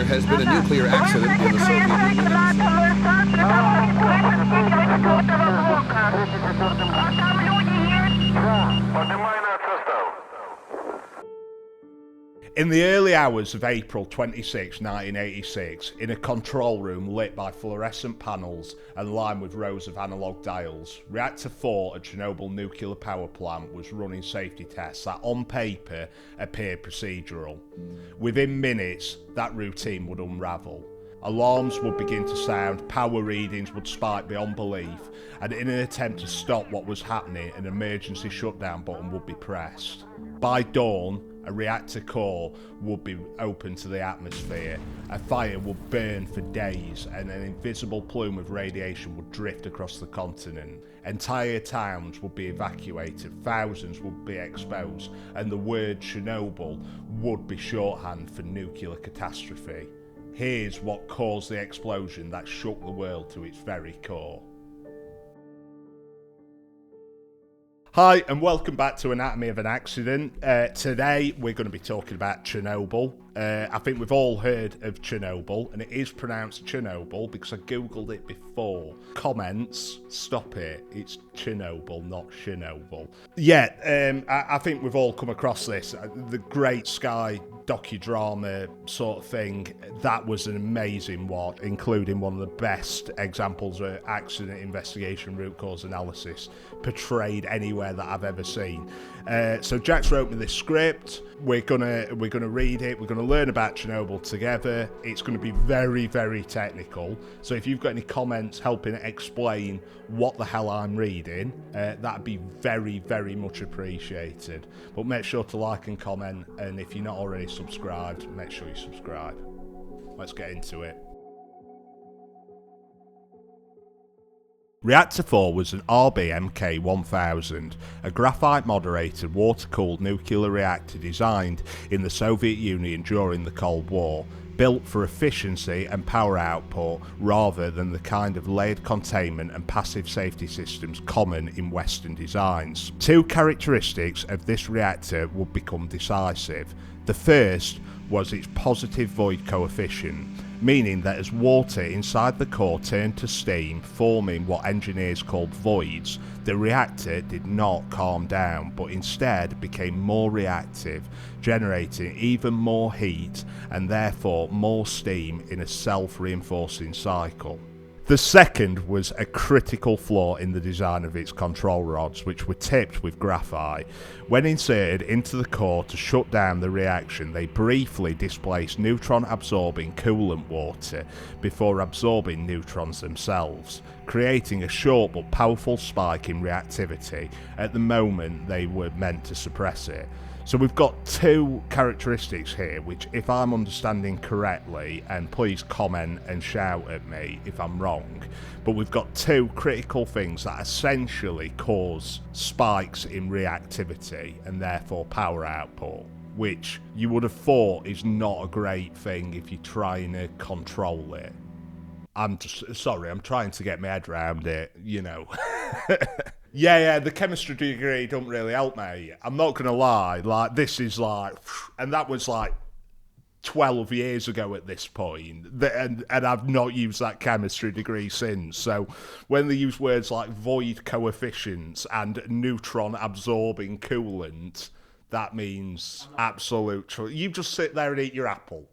has been a nuclear accident in the Soviet Union. In the early hours of April 26, 1986, in a control room lit by fluorescent panels and lined with rows of analogue dials, Reactor 4 at Chernobyl nuclear power plant was running safety tests that on paper appeared procedural. Within minutes, that routine would unravel. Alarms would begin to sound, power readings would spike beyond belief, and in an attempt to stop what was happening, an emergency shutdown button would be pressed. By dawn, a reactor core would be open to the atmosphere, a fire would burn for days, and an invisible plume of radiation would drift across the continent. Entire towns would be evacuated, thousands would be exposed, and the word Chernobyl would be shorthand for nuclear catastrophe. Here's what caused the explosion that shook the world to its very core. Hi and welcome back to Anatomy of an Accident. Today we're going to be talking about Chernobyl. I think we've all heard of Chernobyl, and it is pronounced Chernobyl because I googled it before. Comments, stop it, it's Chernobyl, not Chernobyl. Yeah, I think we've all come across this. The Great Sky docudrama sort of thing, that was an amazing watch, including one of the best examples of accident investigation root cause analysis portrayed anywhere that I've ever seen. So Jack's wrote me this script. We're gonna read it. We're gonna learn about Chernobyl together. It's gonna be very, very technical. So if you've got any comments helping explain what the hell I'm reading, that'd be very, very much appreciated. But make sure to like and comment, and if you're not already subscribed, make sure you subscribe. Let's get into it. Reactor 4 was an RBMK-1000, a graphite-moderated water-cooled nuclear reactor designed in the Soviet Union during the Cold War, built for efficiency and power output rather than the kind of layered containment and passive safety systems common in Western designs. Two characteristics of this reactor would become decisive. The first was its positive void coefficient, meaning that as water inside the core turned to steam, forming what engineers called voids, the reactor did not calm down, but instead became more reactive, generating even more heat and therefore more steam in a self-reinforcing cycle. The second was a critical flaw in the design of its control rods, which were tipped with graphite. When inserted into the core to shut down the reaction, they briefly displaced neutron-absorbing coolant water before absorbing neutrons themselves, creating a short but powerful spike in reactivity at the moment they were meant to suppress it. So we've got two characteristics here, which if I'm understanding correctly, and please comment and shout at me if I'm wrong, but we've got two critical things that essentially cause spikes in reactivity and therefore power output, which you would have thought is not a great thing if you're trying to control it. I'm trying to get my head around it, you know. Yeah, the chemistry degree don't really help me. I'm not going to lie, this is and that was 12 years ago at this point, and I've not used that chemistry degree since. So when they use words like void coefficients and neutron absorbing coolant, that means absolute truth. You just sit there and eat your apple.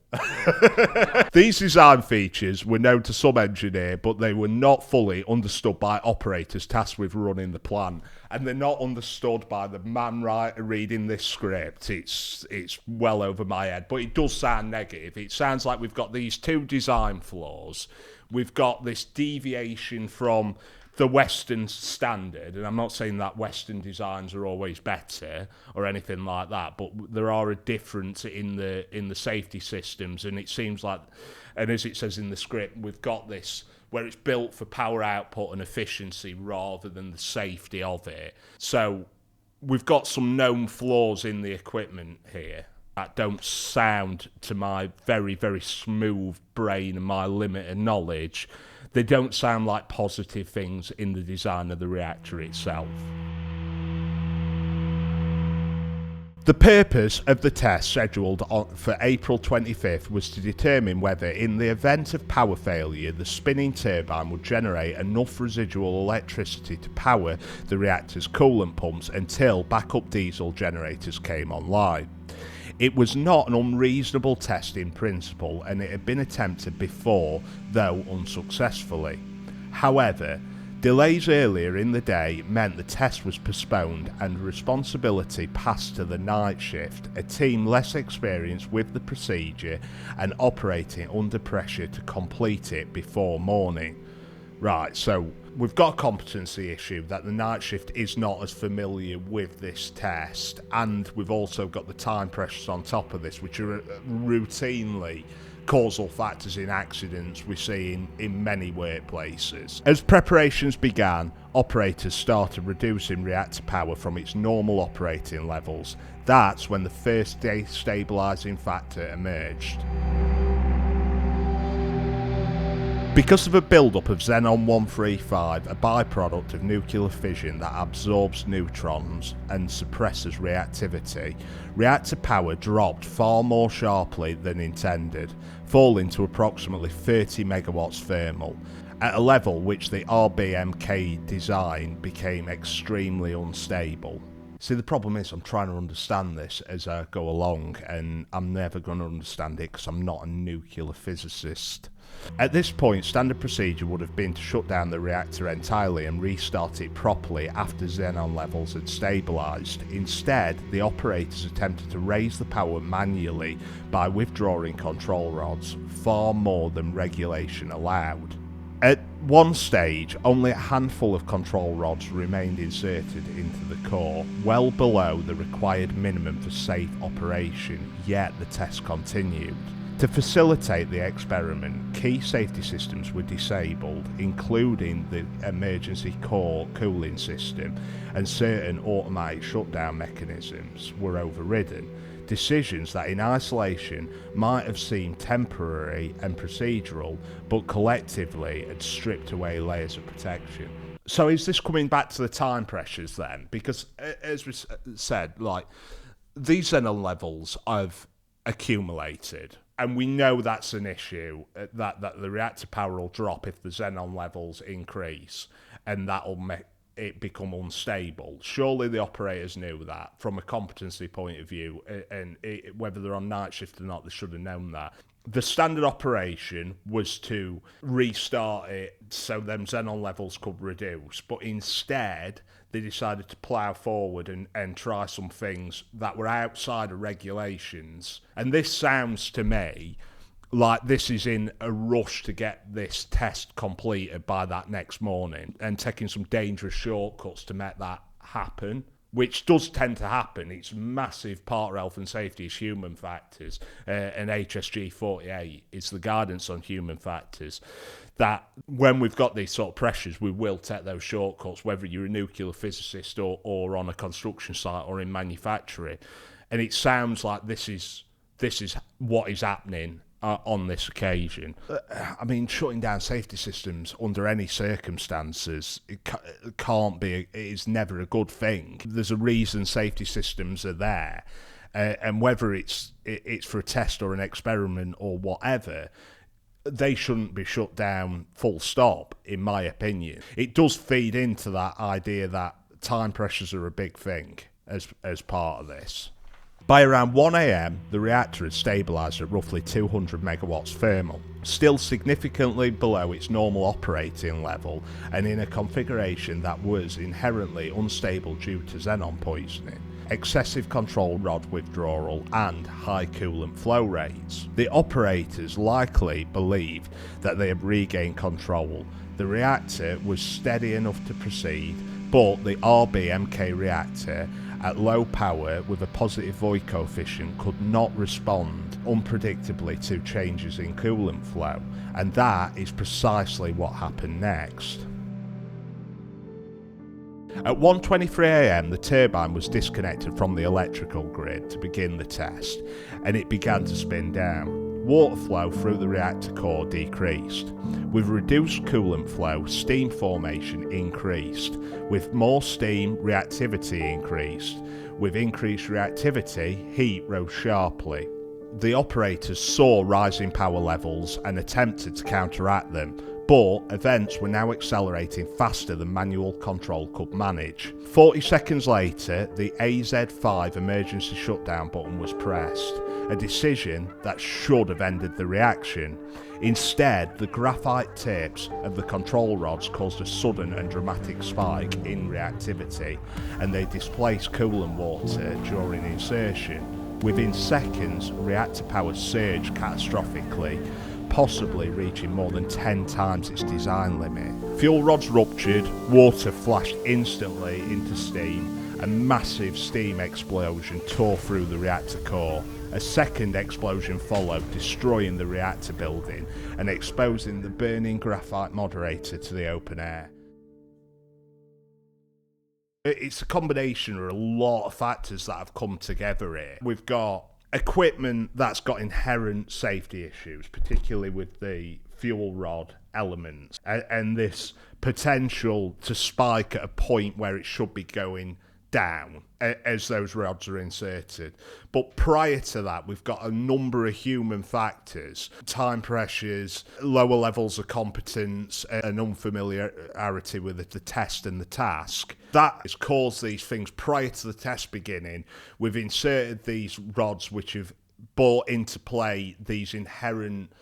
These design features were known to some engineer, but they were not fully understood by operators tasked with running the plant. And they're not understood by the man reading this script. It's well over my head, but it does sound negative. It sounds like we've got these two design flaws. We've got this deviation from the Western standard, and I'm not saying that Western designs are always better or anything like that, but there are a difference in the safety systems, and it seems like, and as it says in the script, we've got this where it's built for power output and efficiency rather than the safety of it. So we've got some known flaws in the equipment here that don't sound, to my very, very smooth brain and my limited knowledge, they don't sound like positive things in the design of the reactor itself. The purpose of the test scheduled for April 25th was to determine whether, in the event of power failure, the spinning turbine would generate enough residual electricity to power the reactor's coolant pumps until backup diesel generators came online. It was not an unreasonable test in principle, and it had been attempted before, though unsuccessfully. However, delays earlier in the day meant the test was postponed and responsibility passed to the night shift, a team less experienced with the procedure and operating under pressure to complete it before morning. Right, so we've got a competency issue that the night shift is not as familiar with this test, and we've also got the time pressures on top of this, which are routinely causal factors in accidents we see in many workplaces. As preparations began, operators started reducing reactor power from its normal operating levels. That's when the first destabilising factor emerged. Because of a build-up of xenon-135, a byproduct of nuclear fission that absorbs neutrons and suppresses reactivity, reactor power dropped far more sharply than intended, falling to approximately 30 megawatts thermal, at a level which the RBMK design became extremely unstable. See, the problem is I'm trying to understand this as I go along, and I'm never going to understand it because I'm not a nuclear physicist. At this point, standard procedure would have been to shut down the reactor entirely and restart it properly after xenon levels had stabilised. Instead, the operators attempted to raise the power manually by withdrawing control rods, far more than regulation allowed. At one stage, only a handful of control rods remained inserted into the core, well below the required minimum for safe operation, yet the test continued. To facilitate the experiment, key safety systems were disabled, including the emergency core cooling system, and certain automatic shutdown mechanisms were overridden. Decisions that in isolation might have seemed temporary and procedural, but collectively had stripped away layers of protection. So is this coming back to the time pressures then? Because as we said, like, these xenon levels have accumulated. And we know that's an issue, that the reactor power will drop if the xenon levels increase, and that'll make it become unstable. Surely the operators knew that from a competency point of view, and whether they're on night shift or not, they should have known that. The standard operation was to restart it so them xenon levels could reduce, but instead they decided to plough forward and try some things that were outside of regulations. And this sounds to me like this is in a rush to get this test completed by that next morning and taking some dangerous shortcuts to make that happen, which does tend to happen. It's massive part of health and safety is human factors, and HSG 48 is the guidance on human factors, that when we've got these sort of pressures, we will take those shortcuts, whether you're a nuclear physicist or on a construction site or in manufacturing. And it sounds like this is what is happening on this occasion. I mean, shutting down safety systems under any circumstances, it is never a good thing. There's a reason safety systems are there, and whether it's for a test or an experiment or whatever, they shouldn't be shut down full stop, in my opinion. It does feed into that idea that time pressures are a big thing as part of this. By around 1 a.m, the reactor had stabilised at roughly 200 megawatts thermal, still significantly below its normal operating level and in a configuration that was inherently unstable due to xenon poisoning, excessive control rod withdrawal and high coolant flow rates. The operators likely believed that they had regained control. The reactor was steady enough to proceed, but the RBMK reactor at low power with a positive void coefficient could not respond unpredictably to changes in coolant flow, and that is precisely what happened next. At 1:23 a.m, the turbine was disconnected from the electrical grid to begin the test, and it began to spin down. Water flow through the reactor core decreased. With reduced coolant flow, steam formation increased. With more steam, reactivity increased. With increased reactivity, heat rose sharply. The operators saw rising power levels and attempted to counteract them, but events were now accelerating faster than manual control could manage. 40 seconds later, the AZ5 emergency shutdown button was pressed, a decision that should have ended the reaction. Instead, the graphite tips of the control rods caused a sudden and dramatic spike in reactivity, and they displaced coolant water during insertion. Within seconds, reactor power surged catastrophically, possibly reaching more than 10 times its design limit. Fuel rods ruptured, water flashed instantly into steam, a massive steam explosion tore through the reactor core. A second explosion followed, destroying the reactor building and exposing the burning graphite moderator to the open air. It's a combination of a lot of factors that have come together here. We've got equipment that's got inherent safety issues, particularly with the fuel rod elements, and this potential to spike at a point where it should be going down as those rods are inserted. But prior to that, we've got a number of human factors: time pressures, lower levels of competence, and unfamiliarity with the test and the task. That has caused these things prior to the test beginning. We've inserted these rods which have brought into play these inherent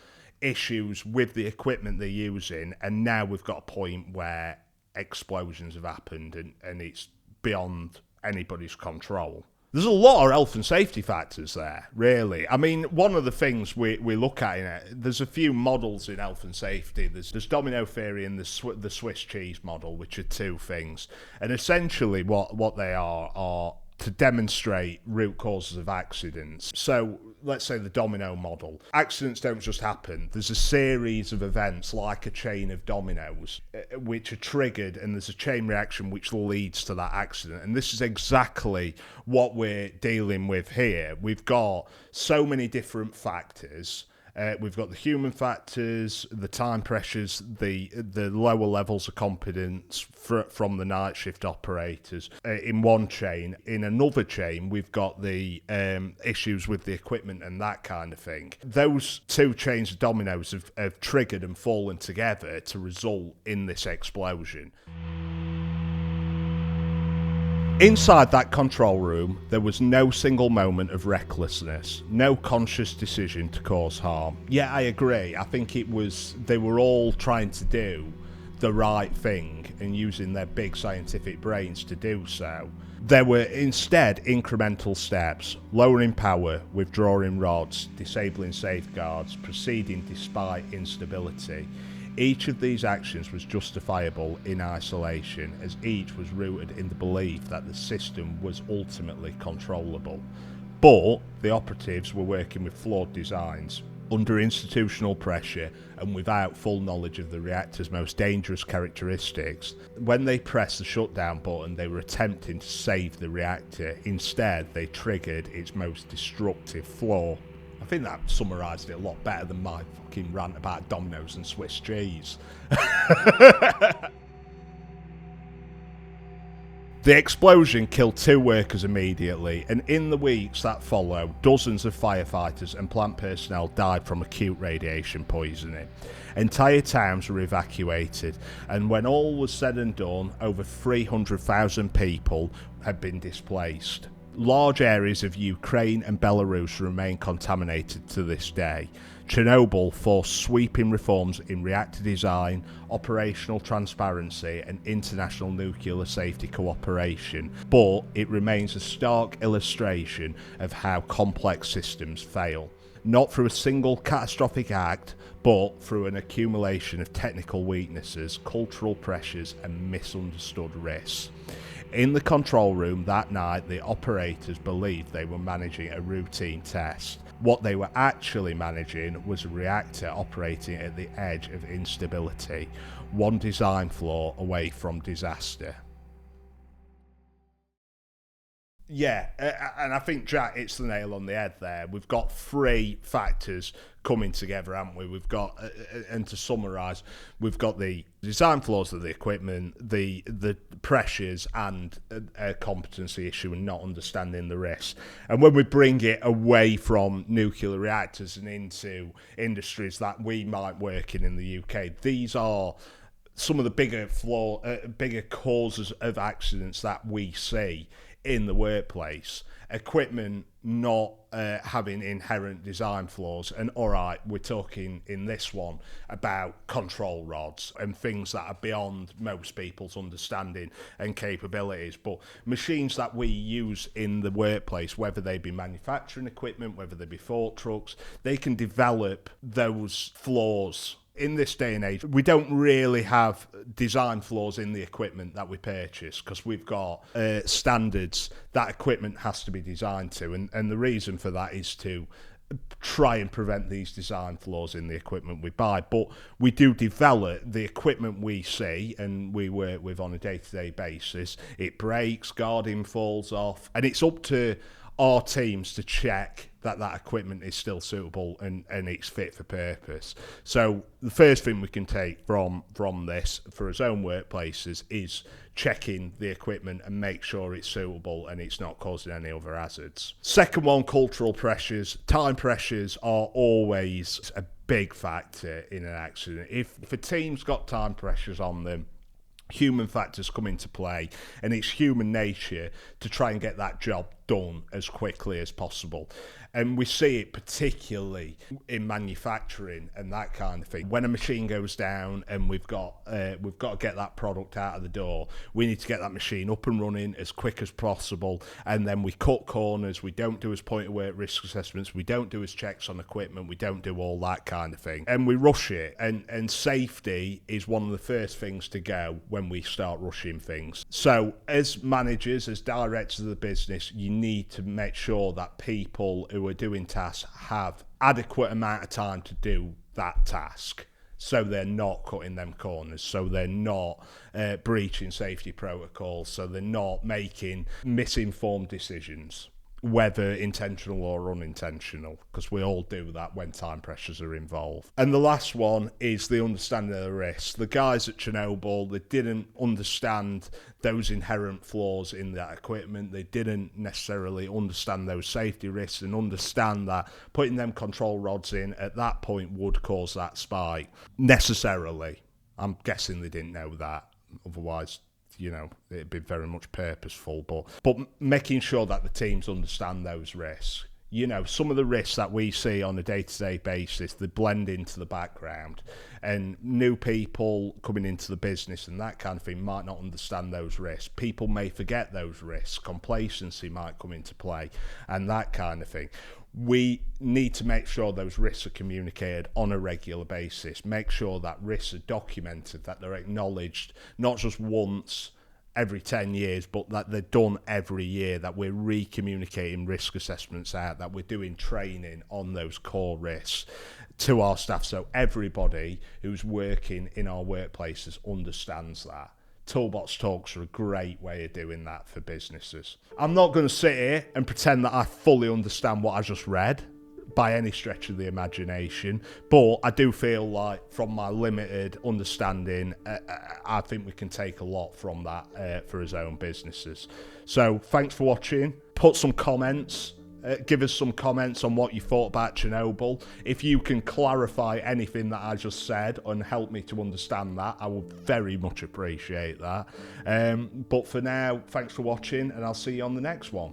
issues with the equipment they're using, and now we've got a point where explosions have happened and it's beyond anybody's control. There's a lot of health and safety factors there, really. I mean, one of the things we look at in it, there's a few models in health and safety. There's domino theory and the Swiss cheese model, which are two things. And essentially what they are to demonstrate root causes of accidents. So let's say the domino model. Accidents don't just happen. There's a series of events like a chain of dominoes which are triggered, and there's a chain reaction which leads to that accident. And this is exactly what we're dealing with here. We've got so many different factors. We've got the human factors, the time pressures, the lower levels of competence from the night shift operators in one chain. In another chain, we've got the issues with the equipment and that kind of thing. Those two chains of dominoes have triggered and fallen together to result in this explosion. Inside that control room, there was no single moment of recklessness, no conscious decision to cause harm. Yeah, I agree. I think they were all trying to do the right thing and using their big scientific brains to do so. There were instead incremental steps: lowering power, withdrawing rods, disabling safeguards, proceeding despite instability. Each of these actions was justifiable in isolation, as each was rooted in the belief that the system was ultimately controllable. But the operatives were working with flawed designs, under institutional pressure and without full knowledge of the reactor's most dangerous characteristics. When they pressed the shutdown button, they were attempting to save the reactor. Instead, they triggered its most destructive flaw. I think that summarised it a lot better than my fucking rant about dominoes and Swiss cheese. The explosion killed 2 workers immediately, and in the weeks that followed, dozens of firefighters and plant personnel died from acute radiation poisoning. Entire towns were evacuated, and when all was said and done, over 300,000 people had been displaced. Large areas of Ukraine and Belarus remain contaminated to this day. Chernobyl forced sweeping reforms in reactor design, operational transparency and international nuclear safety cooperation, but it remains a stark illustration of how complex systems fail. Not through a single catastrophic act, but through an accumulation of technical weaknesses, cultural pressures and misunderstood risks. In the control room that night, the operators believed they were managing a routine test. What they were actually managing was a reactor operating at the edge of instability, one design flaw away from disaster. Yeah, and I think Jack hits the nail on the head there. We've got three factors coming together, haven't we? We've got, and to summarise, we've got the design flaws of the equipment, the pressures, and a competency issue and not understanding the risks. And when we bring it away from nuclear reactors and into industries that we might work in the UK, these are some of the bigger causes of accidents that we see in the workplace. Equipment not having inherent design flaws, and all right, we're talking in this one about control rods and things that are beyond most people's understanding and capabilities, but machines that we use in the workplace, whether they be manufacturing equipment, whether they be fork trucks, they can develop those flaws. In this day and age, we don't really have design flaws in the equipment that we purchase because we've got standards that equipment has to be designed to. And the reason for that is to try and prevent these design flaws in the equipment we buy. But we do develop the equipment we see and we work with on a day-to-day basis. It breaks, guarding falls off, and it's up to our teams to check that equipment is still suitable and it's fit for purpose. So the first thing we can take from this for our own workplaces is checking the equipment and make sure it's suitable and it's not causing any other hazards. Second one, cultural pressures. Time pressures are always a big factor in an accident. If a team's got time pressures on them, human factors come into play, and it's human nature to try and get that job done as quickly as possible. And we see it particularly in manufacturing and that kind of thing. When a machine goes down and we've got to get that product out of the door, we need to get that machine up and running as quick as possible. And then we cut corners. We don't do as point of work risk assessments. We don't do as checks on equipment. We don't do all that kind of thing. And we rush it. And safety is one of the first things to go when we start rushing things. So as managers, as directors of the business, you need to make sure that people who are doing tasks have adequate amount of time to do that task, so they're not cutting them corners, so they're not breaching safety protocols, so they're not making misinformed decisions, whether intentional or unintentional, because we all do that when time pressures are involved. And the last one is the understanding of the risks. The guys at Chernobyl, they didn't understand those inherent flaws in that equipment. They didn't necessarily understand those safety risks and understand that putting them control rods in at that point would cause that spike. Necessarily. I'm guessing they didn't know that. Otherwise, it'd be very much purposeful, but making sure that the teams understand those risks. Some of the risks that we see on a day-to-day basis, they blend into the background, and new people coming into the business and that kind of thing might not understand those risks. People may forget those risks. Complacency might come into play and that kind of thing. We need to make sure those risks are communicated on a regular basis. Make sure that risks are documented, that they're acknowledged, not just once every 10 years, but that they're done every year, that we're re-communicating risk assessments out, that we're doing training on those core risks to our staff, so everybody who's working in our workplaces understands that. Toolbox talks are a great way of doing that for businesses. I'm not going to sit here and pretend that I fully understand what I just read by any stretch of the imagination, but I do feel like from my limited understanding, I think we can take a lot from that for his own businesses. So thanks for watching. Put some comments. Give us some comments on what you thought about Chernobyl. If you can clarify anything that I just said and help me to understand that, I would very much appreciate that. But for now, thanks for watching, and I'll see you on the next one.